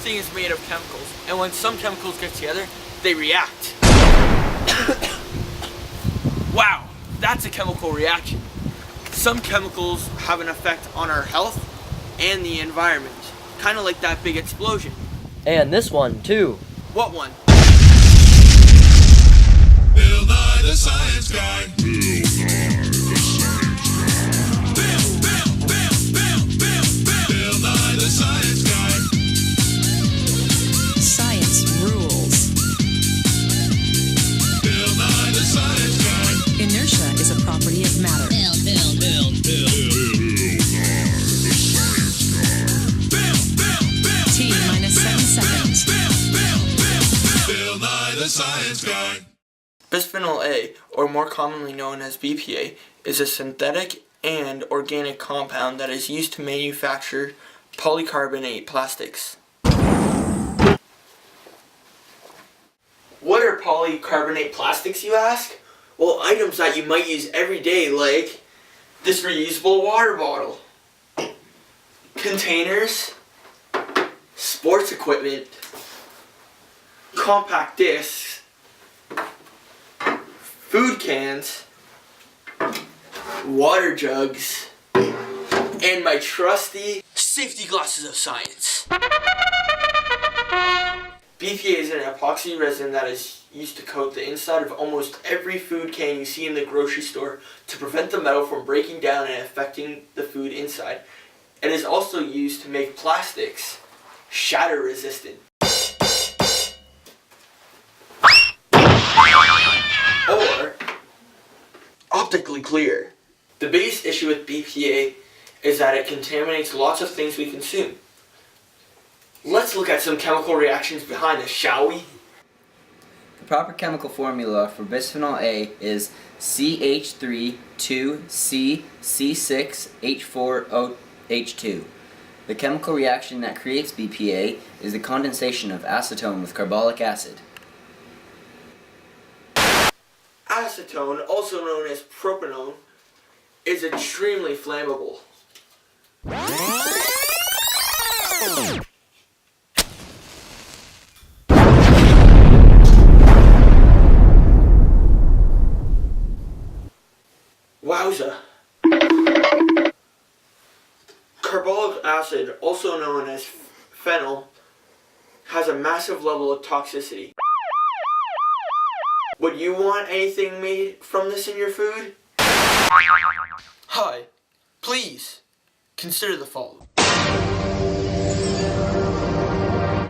everything is made of chemicals, and when some chemicals get together, they react. Wow, that's a chemical reaction. Some chemicals have an effect on our health and the environment, kind of like that big explosion. And this one, too. What one? Bill Nye the Science Guy. Bill Nye the Science Guy. Science rules. Bill Nye the Science Guy. Inertia is a property of matter. T minus 7 seconds. Bill Nye the Science Guy. Bisphenol A, or more commonly known as BPA, is a synthetic and organic compound that is used to manufacture polycarbonate plastics. What are polycarbonate plastics, you ask? Well, items that you might use every day, like this reusable water bottle, containers, sports equipment, compact discs, food cans, water jugs, and my trusty safety glasses of science. BPA is an epoxy resin that is used to coat the inside of almost every food can you see in the grocery store to prevent the metal from breaking down and affecting the food inside. It is also used to make plastics shatter resistant. Or optically clear. The biggest issue with BPA is that it contaminates lots of things we consume. Let's look at some chemical reactions behind this, shall we? The proper chemical formula for bisphenol A is CH3-2C-C6H4OH2. The chemical reaction that creates BPA is the condensation of acetone with carbolic acid. Acetone, also known as propanone, is extremely flammable. Wowza. Carbolic acid, also known as phenol, has a massive level of toxicity. Would you want anything made from this in your food? Hi, please consider the following.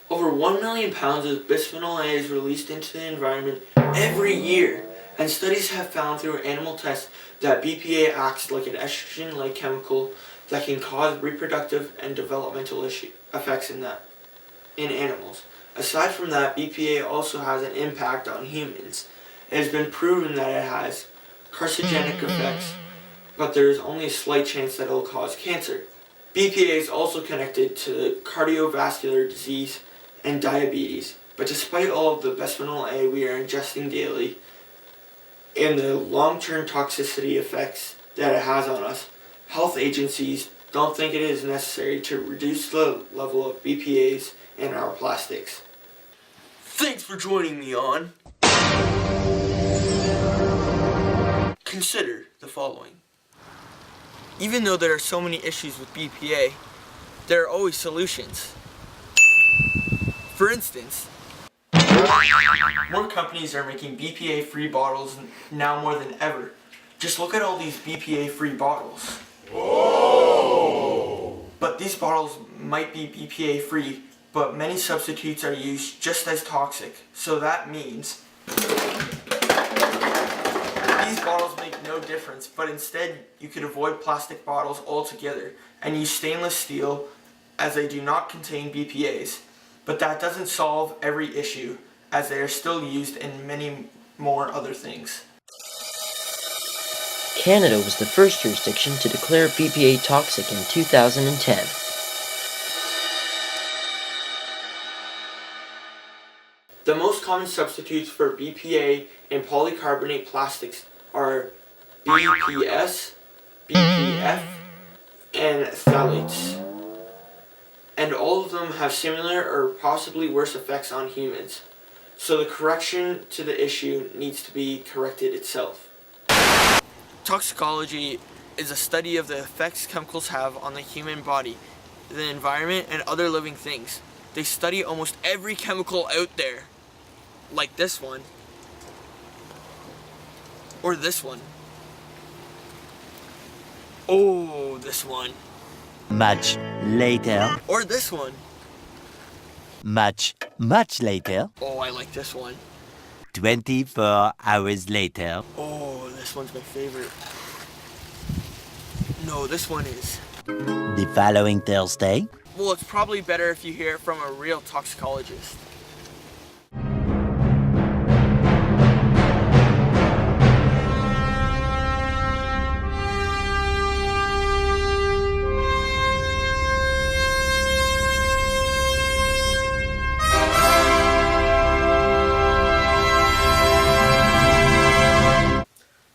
Over 1 million pounds of bisphenol A is released into the environment every year, and studies have found through animal tests that BPA acts like an estrogen-like chemical that can cause reproductive and developmental effects in animals. Aside from that, BPA also has an impact on humans. It has been proven that it has carcinogenic effects, but there is only a slight chance that it will cause cancer. BPA is also connected to cardiovascular disease and diabetes, but despite all of the bisphenol A we are ingesting daily and the long-term toxicity effects that it has on us, health agencies don't think it is necessary to reduce the level of BPAs in our plastics. Thanks for joining me on. Consider the following. Even though there are so many issues with BPA, there are always solutions. For instance, more companies are making BPA-free bottles now more than ever. Just look at all these BPA-free bottles. Whoa! But these bottles might be BPA-free, but many substitutes are used just as toxic. So that means these bottles make no difference, but instead you could avoid plastic bottles altogether and use stainless steel as they do not contain BPAs. But that doesn't solve every issue, as they are still used in many more other things. Canada was the first jurisdiction to declare BPA toxic in 2010. The most common substitutes for BPA in polycarbonate plastics are BPS, BPF, and phthalates. and all of them have similar or possibly worse effects on humans. So the correction to the issue needs to be corrected itself. Toxicology is a study of the effects chemicals have on the human body, the environment, and other living things. They study almost every chemical out there, like this one, or this one. Oh, this one. Much later. Or this one. Much later. Oh, I like this one. 24 hours later. Oh, this one's my favorite. No, this one is. The following Thursday. Well, it's probably better if you hear it from a real toxicologist.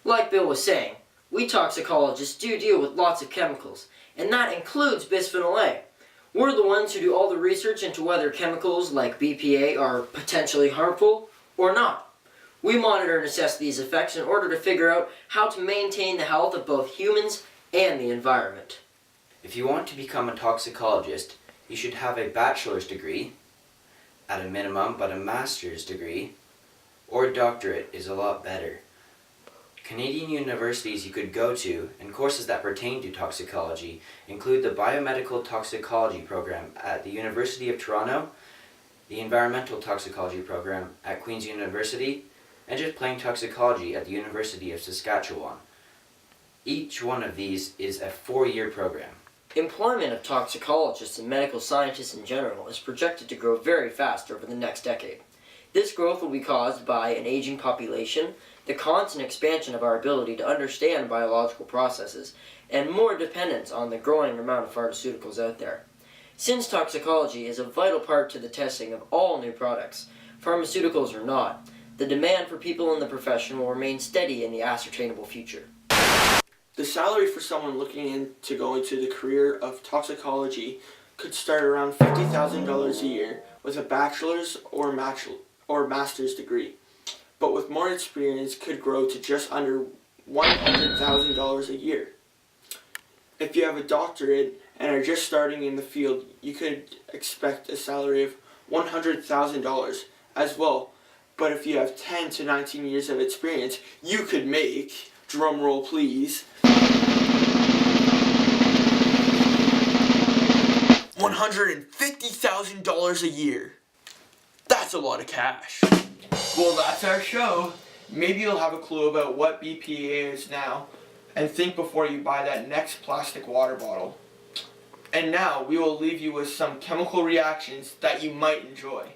Like Bill was saying, we toxicologists do deal with lots of chemicals, and that includes bisphenol A. We're the ones who do all the research into whether chemicals like BPA are potentially harmful or not. We monitor and assess these effects in order to figure out how to maintain the health of both humans and the environment. If you want to become a toxicologist, you should have a bachelor's degree, at a minimum, but a master's degree, or a doctorate is a lot better. Canadian universities you could go to and courses that pertain to toxicology include the Biomedical Toxicology program at the University of Toronto, the Environmental Toxicology program at Queen's University, and just plain toxicology at the University of Saskatchewan. Each one of these is a 4-year program. Employment of toxicologists and medical scientists in general is projected to grow very fast over the next decade. This growth will be caused by an aging population, the constant expansion of our ability to understand biological processes, and more dependence on the growing amount of pharmaceuticals out there. Since toxicology is a vital part to the testing of all new products, pharmaceuticals or not, the demand for people in the profession will remain steady in the ascertainable future. The salary for someone looking into going to the career of toxicology could start around $50,000 a year with a bachelor's or master's degree, but with more experience could grow to just under $100,000 a year. If you have a doctorate and are just starting in the field, you could expect a salary of $100,000 as well. But if you have 10 to 19 years of experience, you could make, drum roll please, $150,000 a year. That's a lot of cash. Well, that's our show. Maybe you'll have a clue about what BPA is now, and think before you buy that next plastic water bottle. And now we will leave you with some chemical reactions that you might enjoy.